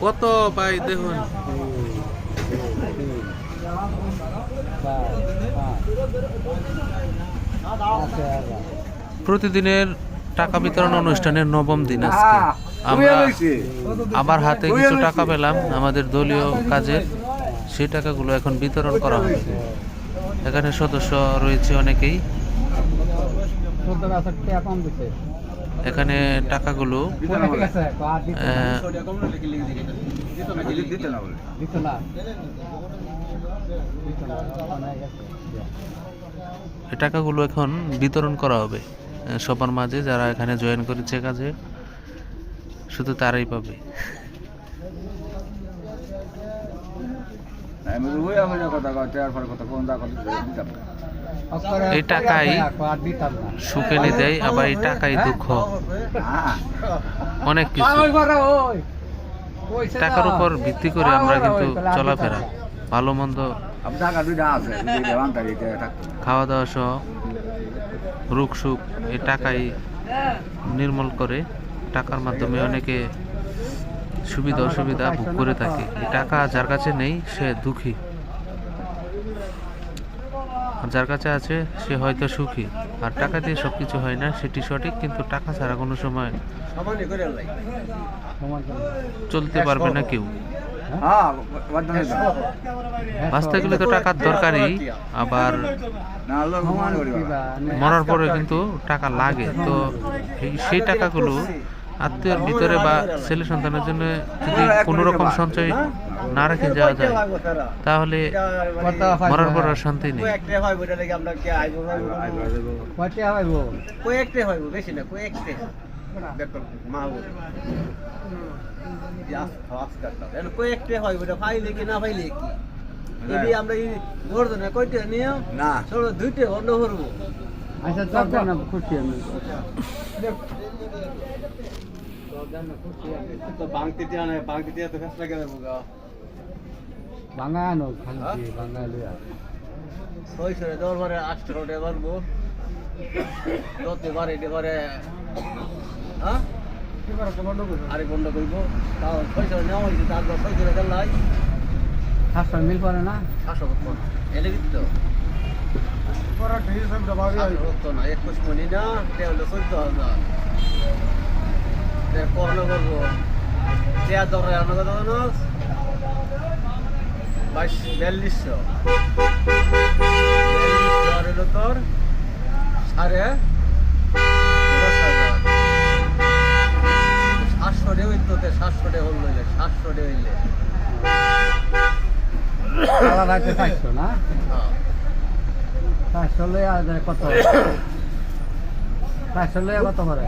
কত ভাই দেখুন, প্রতিদিনের টাকা বিতরণ অনুষ্ঠানের নবম দিন আজকে। আমরা আমার হাতে কিছু টাকা পেলাম আমাদের দলীয় কাজের, সেই টাকাগুলো এখন বিতরণ করা হবে। এখানে সদস্য রয়েছে অনেকেই। এখানে টাকাগুলো এই টাকাগুলো এখন বিতরণ করা হবে সবার মাঝে, যারা এখানে জয়েন করেছে কাজে, শুধু তারাই পাবে। এই টাকাই সুখ এনে দেয়, আবার এই টাকাই দুঃখ, অনেক কিছু। টাকার উপর ভিত্তি করে আমরা কিন্তু চলাফেরা, ভালো মন্দ, খাওয়া দাওয়া সহ রোগ সুখ এই টাকাই নির্মূল করে। টাকার মাধ্যমে অনেকে সুবিধা অসুবিধা ভোগ করে থাকে। এই টাকা যার কাছে নেই সে দুঃখী, যার কাছে আছে সে হয়তো সুখী। আর টাকা দিয়ে সবকিছু হয় না, সেটি সঠিক, কিন্তু টাকা ছাড়া কোনো সময় চলতে পারবে না কেউ। বাঁচতে গেলে তো টাকার দরকারই, আবার মরার পরে কিন্তু টাকা লাগে। তো সেই টাকাগুলো আত্মীয়র ভিতরে বা ছেলে সন্তানের জন্য যদি কোনো রকম সঞ্চয় না রেখে যাওয়া যায়, তাহলে মরার পর আর শান্তি নেই। আরেক বন্ধ করব, তাও 600 নেওয়া হয়েছে, তারপর 600 গেলাই 700 মিল পড়ে না, 700 পড়ে এলে তো পড়া ঠিক সব দবাবি হতো না। 21 মনি না, তেল 14000 এর পড়লো করব 73 আনো কত না 4200 আর হলো তোর 10,500 700 হইল তো 700 হলো 700 হইলে আলাদা রাখতে 500 না। হ্যাঁ 500 লয়ে আর কত 500 লয়ে কত করে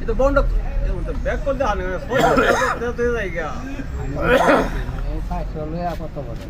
এটা বন্ড ব্যাক করতে আনে 500 লয়ে কত করে